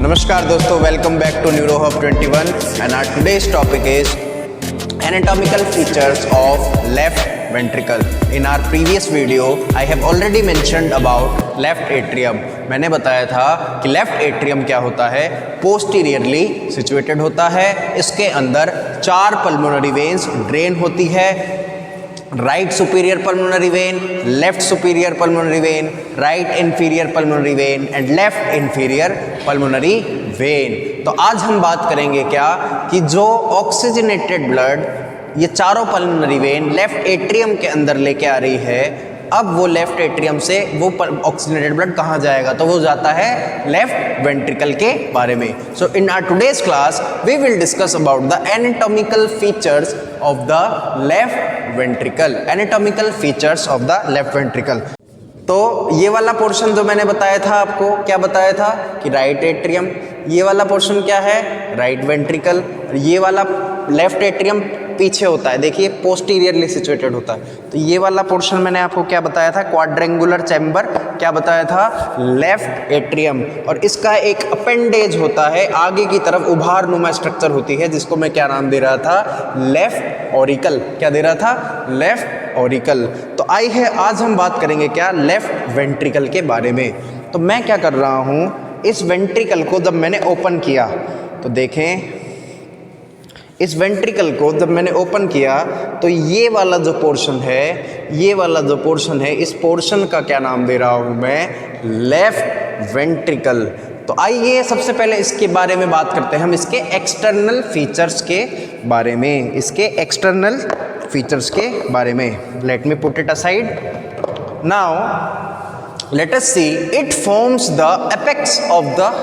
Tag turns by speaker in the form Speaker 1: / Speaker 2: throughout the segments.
Speaker 1: Namaskar dosto, welcome back to NeuroHub 21 and our today's topic is anatomical features of left ventricle. In our previous video, I have already mentioned about left atrium. मैंने बताया था कि left atrium क्या होता है, posteriorly situated होता है, इसके अंदर 4 पल्मोनरी वेन्स ड्रेन होती है, right superior pulmonary vein, left superior pulmonary vein, right inferior pulmonary vein and left inferior pulmonary vein. तो आज हम बात करेंगे क्या कि जो ऑक्सीजनेटेड ब्लड ये चारों पल्मोनरी वेन लेफ्ट एट्रियम के अंदर लेके आ रही है, अब वो लेफ्ट एट्रियम से वो ऑक्सीजनेटेड ब्लड कहाँ जाएगा, तो वो जाता है लेफ्ट वेंट्रिकल के बारे में। So in our today's class we will discuss about the anatomical features of the left ventricle. Anatomical features of the left ventricle. तो ये वाला पोर्शन जो मैंने बताया था आपको, क्या बताया था कि राइट एट्रियम, ये वाला पोर्शन क्या है, राइट वेंट्रिकल, ये वाला लेफ्ट एट्रियम पीछे होता है, देखिए पोस्टीरियरली सिचुएटेड होता है। तो ये वाला पोर्शन मैंने आपको क्या बताया था, क्वाड्रेंगुलर चैम्बर, क्या बताया था, लेफ्ट एट्रियम। और इसका एक अपेंडेज होता है, आगे की तरफ उभार नुमा स्ट्रक्चर होती है, जिसको मैं क्या नाम दे रहा था, लेफ्ट ऑरिकल। क्या दे रहा था, लेफ्ट ऑरिकल। तो आई है, आज हम बात करेंगे क्या, लेफ्ट वेंट्रिकल के बारे में। तो मैं क्या कर रहा हूँ, इस वेंट्रिकल को जब मैंने ओपन किया तो देखें, इस वेंट्रिकल को जब मैंने ओपन किया तो ये वाला जो पोर्शन है, ये वाला जो पोर्शन है, इस पोर्शन का क्या नाम दे रहा हूँ मैं, लेफ्ट वेंट्रिकल। तो आइए सबसे पहले इसके बारे में बात करते हैं हम, इसके एक्सटर्नल फीचर्स के बारे में, इसके एक्सटर्नल फीचर्स के बारे में। Let me put it aside now, let us see it forms the apex of the,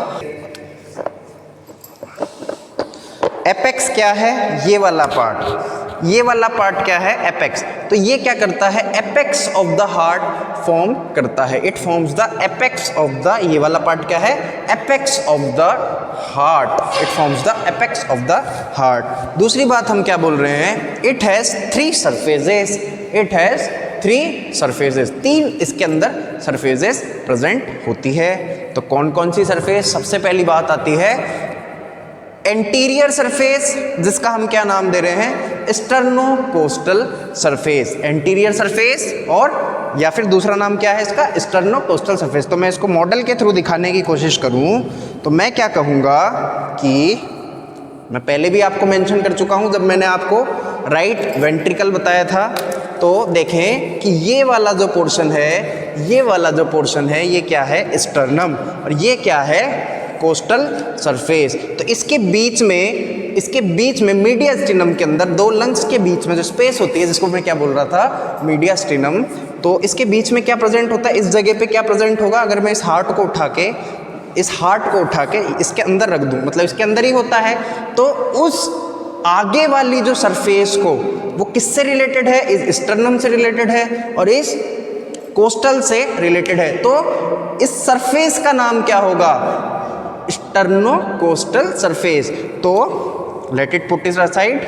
Speaker 1: apex क्या है, ये वाला पार्ट, ये वाला पार्ट क्या है, एपेक्स। तो ये क्या करता है, apex of the heart form करता है, it forms the apex of the, ये वाला पार्ट क्या है, apex of the heart, it forms the apex of the heart. दूसरी बात हम क्या बोल रहे हैं, it has 3 surfaces, it has 3 surfaces, 3 इसके अंदर सरफेसेस प्रेजेंट होती है। तो कौन कौन सी सरफेस, सबसे पहली बात आती है एंटीरियर सरफेस, जिसका हम क्या नाम दे रहे हैं, स्टर्नोकोस्टल सरफेस, एंटीरियर सरफेस, और या फिर दूसरा नाम क्या है इसका, स्टर्नोकोस्टल सरफेस। तो मैं इसको मॉडल के थ्रू दिखाने की कोशिश करूं तो मैं क्या कहूंगा कि मैं पहले भी आपको मेंशन कर चुका हूं, जब मैंने आपको राइट वेंट्रिकल बताया था, तो देखें कि ये वाला जो पोर्शन है, ये वाला जो पोर्शन है, ये क्या है, स्टर्नम, और ये क्या है, कोस्टल सरफेस। तो इसके बीच में मीडियास्टिनम के अंदर 2 लंग्स के बीच में जो स्पेस होती है, जिसको मैं क्या बोल रहा था, मीडियास्टिनम, तो इसके बीच में क्या प्रेजेंट होता है, इस जगह पे क्या प्रेजेंट होगा, अगर मैं इस हार्ट को उठा के इसके अंदर रख दूं, मतलब इसके अंदर ही होता है, तो उस आगे वाली जो सरफेस को, वो किससे रिलेटेड है, इस स्टर्नम से रिलेटेड है और इस कोस्टल से रिलेटेड है। तो इस सरफेस का नाम क्या होगा, स्टर्नोकोस्टल सरफेस। तो let it put it aside,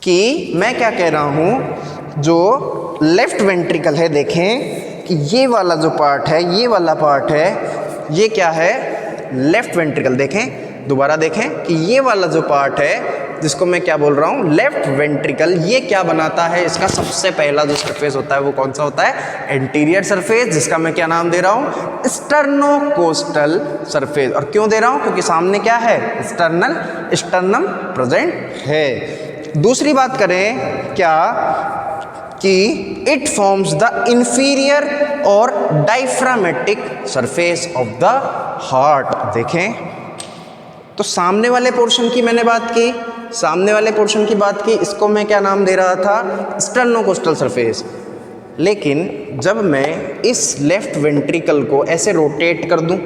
Speaker 1: कि मैं क्या कह रहा हूं, जो लेफ्ट वेंट्रिकल है, देखें कि ये वाला जो पार्ट है, ये वाला पार्ट है, ये क्या है, लेफ्ट वेंट्रिकल। देखें, दोबारा देखें कि ये वाला जो पार्ट है, जिसको मैं क्या बोल रहा हूँ, लेफ्ट वेंट्रिकल, ये क्या बनाता है, इसका सबसे पहला जो सरफेस होता है वो कौन सा होता है, एंटीरियर सरफेस, जिसका मैं क्या नाम दे रहा हूँ, स्टर्नोकोस्टल सरफेस। और क्यों दे रहा हूँ, क्योंकि सामने क्या है, स्टर्नम प्रेजेंट है। दूसरी बात करें क्या, कि इट फॉर्म्स द इंफीरियर और diaphragmatic surface of the heart. देखें, तो सामने वाले पोर्शन की मैंने बात की, सामने वाले पोर्शन की बात की, इसको मैं क्या नाम दे रहा था, स्टर्नोकोस्टल सरफेस। लेकिन जब मैं इस लेफ्ट वेंट्रिकल को ऐसे रोटेट कर दूं,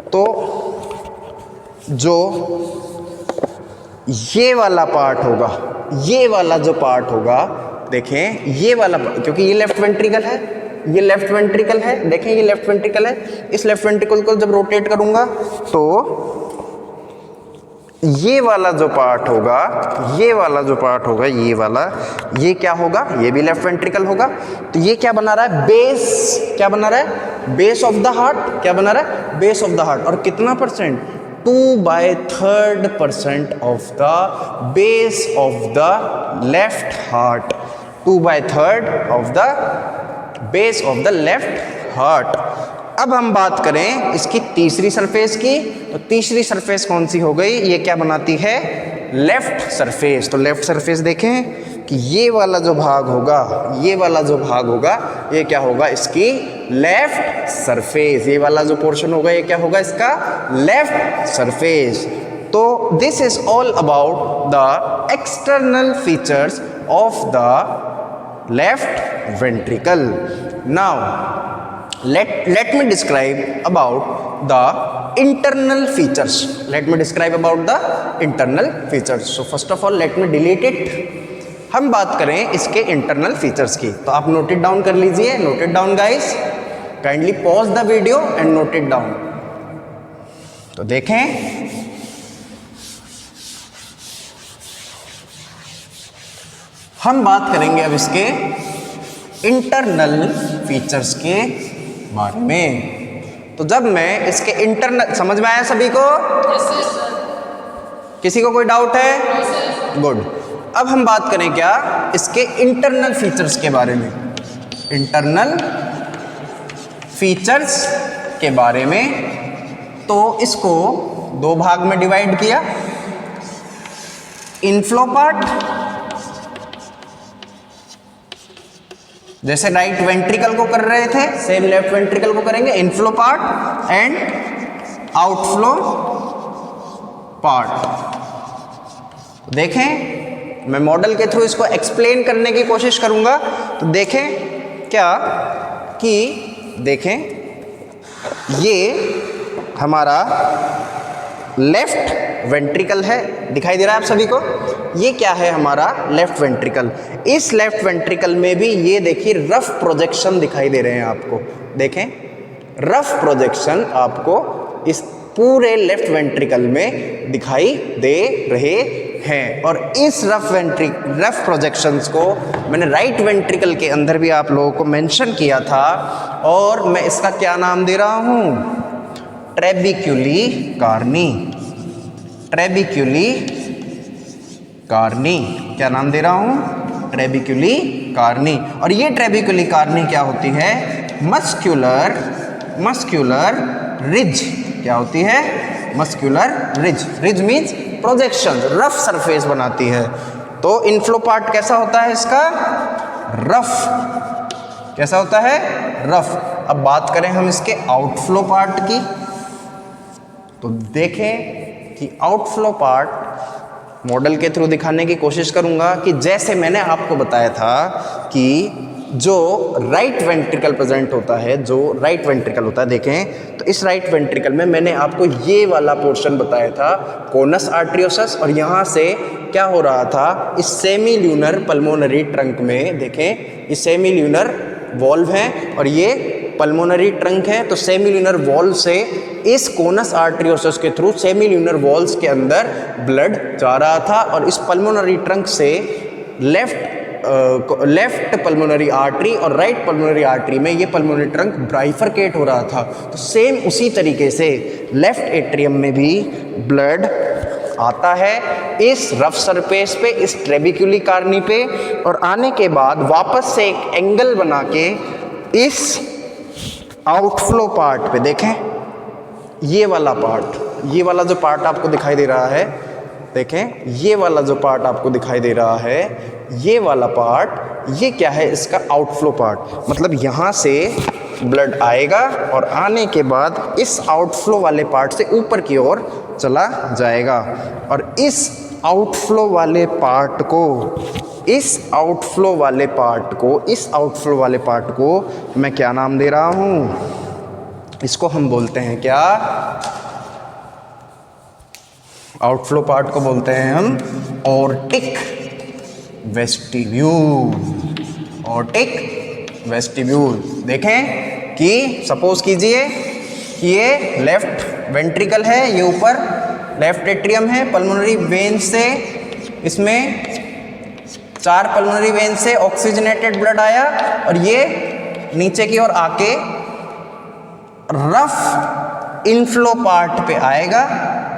Speaker 1: तो जो ये वाला पार्ट होगा, ये वाला जो पार्ट होगा, देखें ये वाला, क्योंकि ये लेफ्ट वेंट्रिकल है, ये लेफ्ट वेंट्रिकल है, देखें ये लेफ्ट वेंट्रिकल है, इस लेफ्ट वेंट्रिकल को जब रोटेट करूंगा तो ये वाला जो पार्ट होगा, ये वाला जो पार्ट होगा, ये वाला, ये क्या होगा, ये भी लेफ्ट वेंट्रिकल होगा। तो ये क्या बना रहा है, बेस, क्या बना रहा है, है बेस ऑफ द हार्ट, क्या बना रहा है बेस ऑफ द हार्ट, और कितना percent 2/3% of the base of the left heart, 2/3 of the base of the left heart. अब हम बात करें इसकी तीसरी सरफेस की, तो तीसरी सरफेस कौन सी हो गई, ये क्या बनाती है लेफ्ट सरफेस। तो लेफ्ट सरफेस देखें कि ये वाला जो भाग होगा, ये वाला जो भाग होगा, ये क्या होगा इसकी लेफ्ट सरफेस, ये वाला जो पोर्शन होगा ये क्या होगा इसका लेफ्ट सरफेस। तो this is all about the external features of the left ventricle. Now let me describe about the internal features. Let me describe about the internal features. So first of all let me delete it. हम बात करें इसके internal features की, तो आप note it down कर लीजिए, note it down guys, kindly pause the video and note it down. तो देखें हम बात करेंगे अब इसके इंटरनल फीचर्स के बारे में। तो जब मैं इसके इंटरनल, समझ में आया सभी को? किसी को कोई डाउट है? गुड। अब हम बात करें क्या इसके इंटरनल फीचर्स के बारे में, इंटरनल फीचर्स के बारे में। तो इसको दो भाग में डिवाइड किया, इनफ्लो पार्ट, जैसे राइट वेंट्रिकल को कर रहे थे सेम लेफ्ट वेंट्रिकल को करेंगे, inflow part and outflow part. देखें मैं मॉडल के थ्रू इसको एक्सप्लेन करने की कोशिश करूंगा। तो देखें क्या कि देखें ये हमारा लेफ्ट वेंट्रिकल है, दिखाई दे रहा है आप सभी को, ये क्या है हमारा लेफ्ट वेंट्रिकल। इस लेफ्ट वेंट्रिकल में भी ये देखिए रफ प्रोजेक्शन दिखाई दे रहे हैं आपको, देखें रफ प्रोजेक्शन आपको इस पूरे लेफ्ट वेंट्रिकल में दिखाई दे रहे हैं। और इस रफ प्रोजेक्शंस को मैंने राइट वेंट्रिकल के अंदर भी आप लोगों को मेंशन किया था, और मैं इसका क्या नाम दे रहा हूं, ट्रेबिक्युली कार्नी, ट्रेबिक्युली कार्नी, क्या नाम दे रहा हूं, ट्रेबिक्युली कार्नी। और ये ट्रेबिक्युली कार्नी क्या होती है, मस्क्यूलर रिज, क्या होती है muscular ridge, ridge means projection, rough surface बनाती है। तो इनफ्लो पार्ट कैसा होता है इसका, रफ, कैसा होता है रफ। अब बात करें हम इसके आउटफ्लो पार्ट की, तो देखें कि आउटफ्लो पार्ट मॉडल के थ्रू दिखाने की कोशिश करूंगा कि जैसे मैंने आपको बताया था कि जो राइट वेंट्रिकल प्रेजेंट होता है, जो राइट वेंट्रिकल होता है, देखें तो इस राइट वेंट्रिकल में मैंने आपको ये वाला पोर्शन बताया था कोनस आर्टरियोसस, और यहाँ से क्या हो रहा था इस सेमी ल्यूनर पल्मोनरी ट्रंक में, देखें इस सेमी ल्यूनर वॉल्व है और ये पल्मोनरी ट्रंक है। तो सेमी ल्यूनर वॉल्व से इस कोनस आर्टरियोसस के थ्रू सेमी ल्यूनर वॉल्व्स के अंदर ब्लड जा रहा था, और इस पल्मोनरी ट्रंक से लेफ्ट पल्मोनरी आर्टरी और राइट पल्मोनरी आर्टरी में ये पल्मोनरी ट्रंक ब्राइफरकेट हो रहा था। तो सेम उसी तरीके से लेफ्ट एट्रियम में भी ब्लड आता है इस रफ सरफेस पे, इस ट्रेबिक्युली कार्नी पे, और आने के बाद वापस से एक एंगल बना के इस आउटफ्लो पार्ट पे, देखें ये वाला पार्ट, ये वाला जो पार्ट आपको दिखाई दे रहा है, देखें ये वाला जो पार्ट आपको दिखाई दे रहा है, ये वाला पार्ट, ये क्या है इसका आउटफ्लो पार्ट। मतलब यहाँ से ब्लड आएगा और आने के बाद इस आउटफ्लो वाले पार्ट से ऊपर की ओर चला जाएगा, और इस आउटफ्लो वाले पार्ट को, इस आउटफ्लो वाले पार्ट को, इस आउटफ्लो वाले पार्ट को मैं क्या नाम दे रहा हूँ, इसको हम बोलते हैं क्या, आउटफ्लो पार्ट को बोलते हैं हम ऑर्टिक वेस्टिब्यूल, ऑर्टिक वेस्टिब्यूल। देखें कि सपोज कीजिए कि ये लेफ्ट वेंट्रिकल है, ये ऊपर लेफ्ट एट्रियम है, पल्मोनरी वेन से इसमें 4 पल्मोनरी वेन से ऑक्सीजनेटेड ब्लड आया, और ये नीचे की ओर आके रफ इनफ्लो पार्ट पे आएगा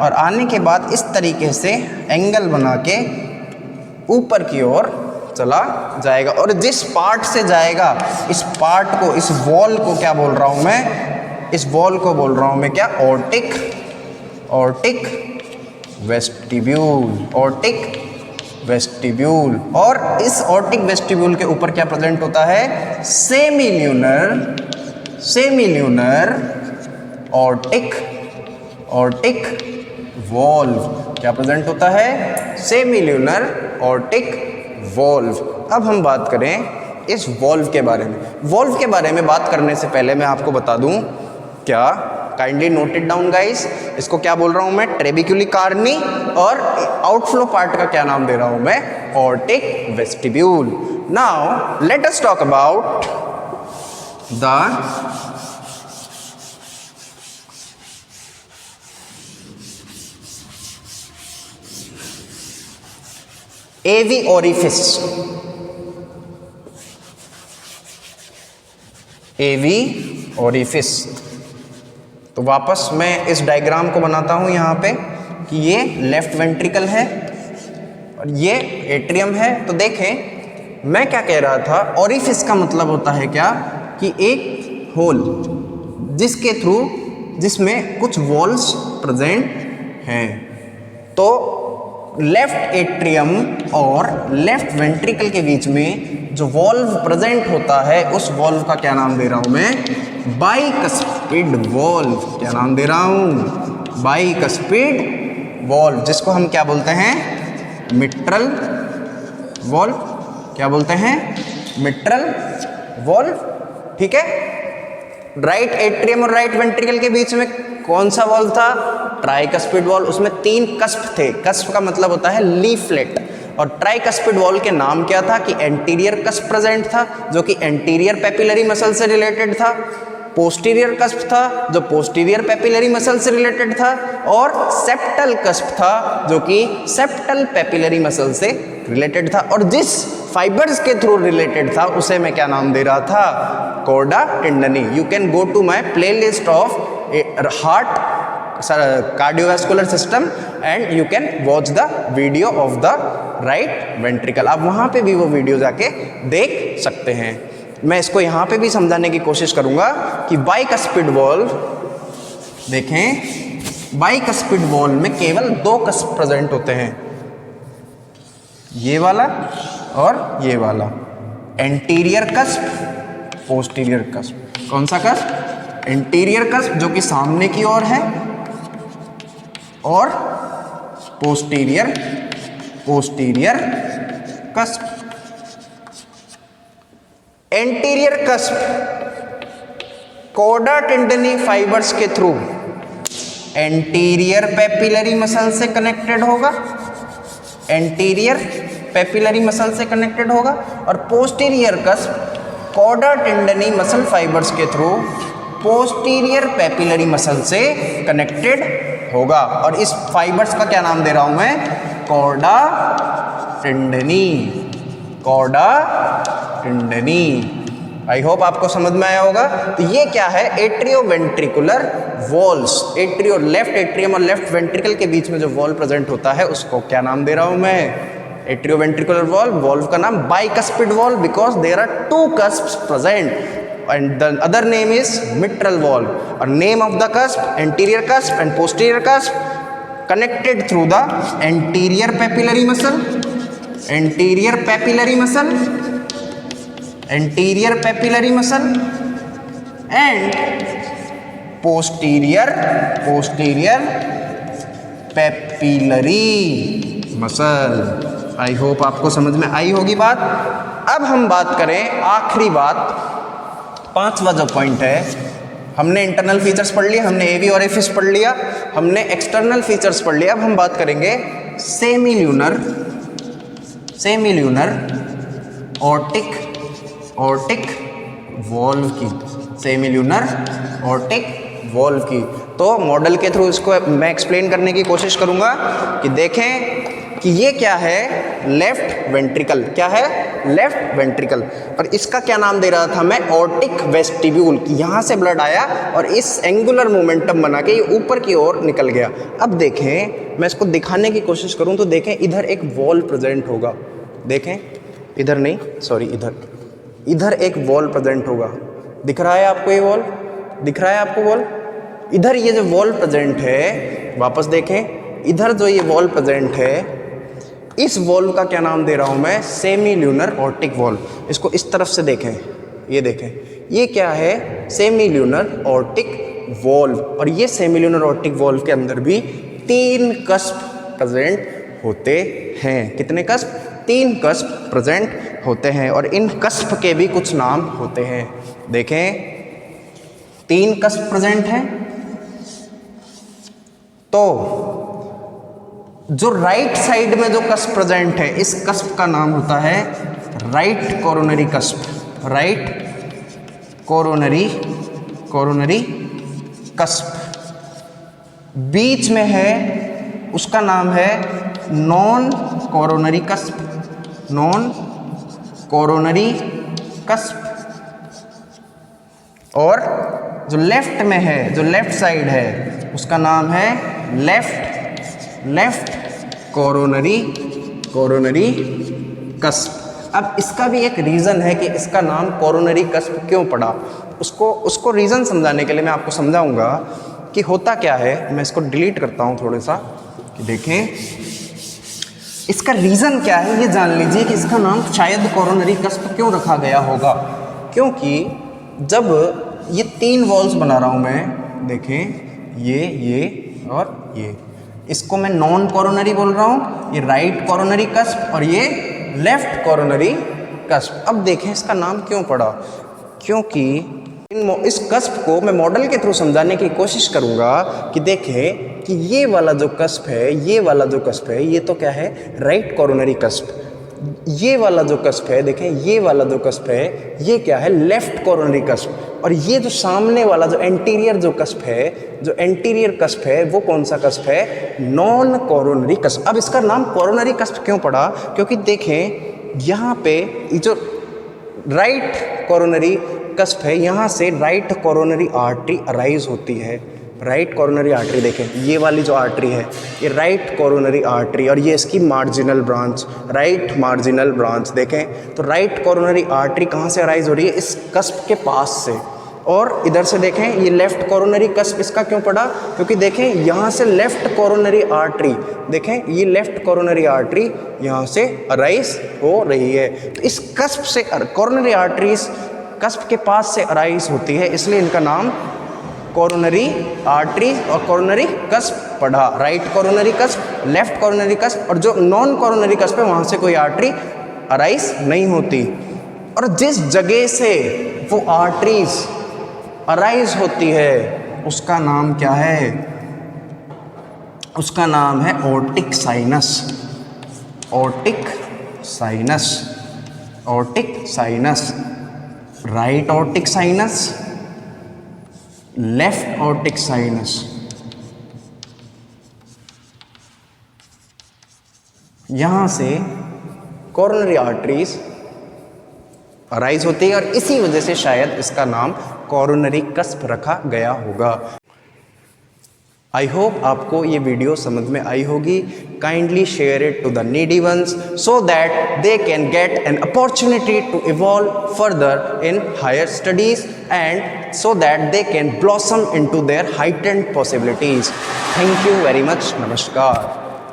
Speaker 1: और आने के बाद इस तरीके से एंगल बना के ऊपर की ओर चला जाएगा। और जिस पार्ट से जाएगा, इस पार्ट को, इस वॉल को क्या बोल रहा हूं मैं, इस वॉल को बोल रहा हूं मैं क्या, ऑर्टिक वेस्टिब्यूल, ऑर्टिक वेस्टिब्यूल। और इस ऑर्टिक वेस्टिब्यूल के ऊपर क्या प्रेजेंट होता है, सेमील्यूनर ऑर्टिक वॉल्व। क्या प्रेजेंट होता है, सेमील्यूनर ऑर्टिक वॉल्व। अब हम बात करें इस वॉल्व के बारे में। वॉल्व के बारे में बात करने से पहले मैं आपको बता दूं, क्या, kindly note it down guys, इसको क्या बोल रहा हूं मैं, ट्रेबिक्युली कार्नी, और आउटफ्लो पार्ट का क्या नाम दे रहा हूं मैं, aortic vestibule. Now let us talk about the AV orifice। AV orifice, तो वापस मैं इस डायग्राम को बनाता हूं यहां पे कि ये लेफ्ट वेंट्रिकल है और ये एट्रियम है। तो देखें मैं क्या कह रहा था, ओरिफिस का मतलब होता है क्या, कि एक होल जिसके थ्रू, जिसमें कुछ वॉल्व्स प्रेजेंट हैं। तो लेफ्ट एट्रियम और लेफ्ट वेंट्रिकल के बीच में जो वॉल्व प्रेजेंट होता है, उस वॉल्व का क्या नाम दे रहा हूं मैं, बाइकस्पिड वॉल्व। क्या नाम दे रहा हूं, बाइकस्पिड वॉल्व, जिसको हम क्या बोलते हैं, मिट्रल वॉल्व। क्या बोलते हैं, मिट्रल वॉल्व। ठीक है। राइट एट्रियम और राइट वेंट्रिकल के बीच में कौन सा वॉल्व था, ट्राइकस्पिड वॉल्व। उसमें 3 कस्प थे। कस्प का मतलब होता है लीफलेट। और ट्राइकस्पिड वॉल्व के नाम क्या था, कि एंटीरियर कस्प प्रेजेंट था जो कि एंटीरियर पेपिलरी मसल से रिलेटेड था, पोस्टीरियर कस्प था जो पोस्टीरियर पेपिलरी मसल से रिलेटेड था, और सेप्टल कस्प था जो कि सेप्टल पेपिलरी मसल से रिलेटेड था। और जिस फाइबर्स के थ्रू रिलेटेड था उसे मैं क्या नाम दे रहा था, chorda tendineae. You can go to my play list of heart cardiovascular system and you can watch the video of the right ventricle. आप वहाँ पे भी वो वीडियो जाके देख सकते हैं। मैं इसको यहाँ पे भी समझाने की कोशिश करूँगा कि बाइकस्पिड वॉल्व, देखें बाइकस्पिड वॉल्व में केवल 2 कस्प प्रेजेंट होते हैं, ये वाला और ये वाला, एंटीरियर कस्प, पोस्टीरियर कस्प। कौन सा कस्प, एंटीरियर कस्प जो कि सामने की ओर है, और posterior cusp. Anterior cusp chorda tendineae fibres के थ्रू एंटीरियर पेपिलरी मसल से कनेक्टेड होगा, एंटीरियर पेपिलरी मसल से कनेक्टेड होगा, और posterior cusp chorda tendineae muscle fibres के थ्रू पोस्टीरियर पेपिलरी मसल से कनेक्टेड होगा। और इस फाइबर्स का क्या नाम दे रहा हूं मैं, chorda tendineae, chorda tendineae. I hope आपको समझ में आया होगा। तो ये क्या है, atrioventricular valves. Atrio, left atrium और लेफ्ट वेंट्रिकल के बीच में जो वॉल्व प्रेजेंट होता है उसको क्या नाम दे रहा हूं मैं, एट्रियोवेंट्रिकुलर वॉल्व। वॉल्व का नाम bicuspid valve because there are 2 cusps present and the other name is mitral valve. Or name of the cusp, anterior cusp and posterior cusp connected through the anterior papillary muscle, anterior papillary muscle, anterior papillary muscle and posterior papillary muscle. I hope आपको समझ में आई होगी बात। अब हम बात करें आखिरी बात, 5वां जो पॉइंट है, हमने इंटरनल फीचर्स पढ़ लिया, हमने एवी ओरिफिस पढ़ लिया, हमने एक्सटर्नल फीचर्स पढ़ लिया। अब हम बात करेंगे सेमील्यूनर ऑर्टिक वॉल्व की, सेमील्यूनर ऑर्टिक वॉल्व की। तो मॉडल के थ्रू इसको मैं एक्सप्लेन करने की कोशिश करूंगा कि देखें कि ये क्या है, लेफ्ट वेंट्रिकल। क्या है, लेफ्ट वेंट्रिकल। और इसका क्या नाम दे रहा था मैं, ऑर्टिक वेस्टिब्यूल। यहाँ से ब्लड आया और इस एंगुलर मोमेंटम बना के ये ऊपर की ओर निकल गया। अब देखें, मैं इसको दिखाने की कोशिश करूँ तो देखें इधर एक वॉल प्रेजेंट होगा, देखें इधर नहीं, सॉरी इधर एक वॉल प्रेजेंट होगा। दिख रहा है आपको ये वॉल, दिख रहा है आपको वॉल? इधर ये जो वॉल प्रेजेंट है, वापस देखें इधर जो ये वॉल प्रेजेंट है, इस वॉल का क्या नाम दे रहा हूं मैं, सेमी ल्यूनर ऑर्टिक वॉल। इसको इस तरफ से देखें, ये देखें ये क्या है, सेमी ल्यूनर ऑर्टिक वॉल। और ये सेमी ल्यूनर ऑर्टिक वॉल के अंदर भी 3 कस्प प्रेजेंट होते हैं। कितने कस्प? 3 कस्प प्रेजेंट होते हैं। और इन कस्प के भी कुछ नाम होते हैं। देखें 3 कस्प प्रेजेंट हैं, तो जो राइट साइड में जो कस्प प्रेजेंट है, इस कस्प का नाम होता है right coronary cusp. Right coronary cusp. बीच में है उसका नाम है non coronary cusp. Non coronary cusp. और जो लेफ्ट में है, जो लेफ्ट साइड है, उसका नाम है लेफ्ट कोरोनरी कस्प। अब इसका भी एक रीज़न है कि इसका नाम कोरोनरी कस्प क्यों पड़ा। उसको रीज़न समझाने के लिए मैं आपको समझाऊंगा कि होता क्या है। मैं इसको डिलीट करता हूँ थोड़ा सा, कि देखें इसका रीज़न क्या है, ये जान लीजिए कि इसका नाम शायद कोरोनरी कस्प क्यों रखा गया होगा। क्योंकि जब ये 3 वॉल्स बना रहा हूँ मैं, देखें ये और ये, इसको मैं नॉन कोरोनरी बोल रहा हूँ, ये राइट कोरोनरी कस्प और ये लेफ्ट कोरोनरी कस्प। अब देखें इसका नाम क्यों पड़ा, क्योंकि इस कस्प को मैं मॉडल के थ्रू समझाने की कोशिश करूँगा कि देखें कि ये वाला जो कस्प है, ये वाला जो कस्प है, ये तो क्या है, राइट कोरोनरी कस्प। ये वाला जो कस्प है, देखें ये वाला जो कस्प है, ये क्या है, लेफ्ट कोरोनरी कस्प। और ये जो सामने वाला जो एंटीरियर जो कस्प है, जो एंटीरियर कस्प है, वो कौन सा कस्प है, नॉन कोरोनरी कस्प। अब इसका नाम कोरोनरी कस्प क्यों पड़ा, क्योंकि देखें यहाँ पे जो राइट कोरोनरी कस्प है, यहाँ से राइट कोरोनरी आर्टरी अराइज होती है। राइट कोरोनरी आर्टरी देखें, ये वाली जो आर्टरी है, ये राइट कोरोनरी आर्टरी, और ये इसकी marginal branch, right marginal branch. देखें तो राइट कोरोनरी आर्टरी कहाँ से अराइज हो रही है, इस कस्प के पास से। और इधर से देखें ये लेफ्ट कोरोनरी कस्प, इसका क्यों पड़ा, क्योंकि देखें यहाँ से लेफ्ट कोरोनरी आर्टरी, देखें ये लेफ्ट कोरोनरी आर्टरी यहाँ से अराइज हो रही है। तो इस कस्प से कोरोनरी आर्टरीज कस्प के पास से अराइज होती है, इसलिए इनका नाम कोरोनरी आर्टरी और कोरोनरी कस्प पड़ा। Right coronary cusp, left coronary cusp, और जो नॉन कोरोनरी कस्प है वहाँ से कोई आर्टरी अराइज नहीं होती। और जिस जगह से वो आर्टरीज अराइज होती है उसका नाम क्या है, उसका नाम है aortic sinus. Aortic sinus, aortic sinus, right aortic sinus, left aortic sinus. यहां से कोरोनरी आर्टरीज अराइज होती है और इसी वजह से शायद इसका नाम कोरोनरी कस्प रखा गया होगा। आई होप आपको ये वीडियो समझ में आई होगी। Kindly share it to the needy once so that they can get an opportunity to evolve further in higher studies and so that they can blossom into their heightened possibilities. Thank you very much. Namaskar.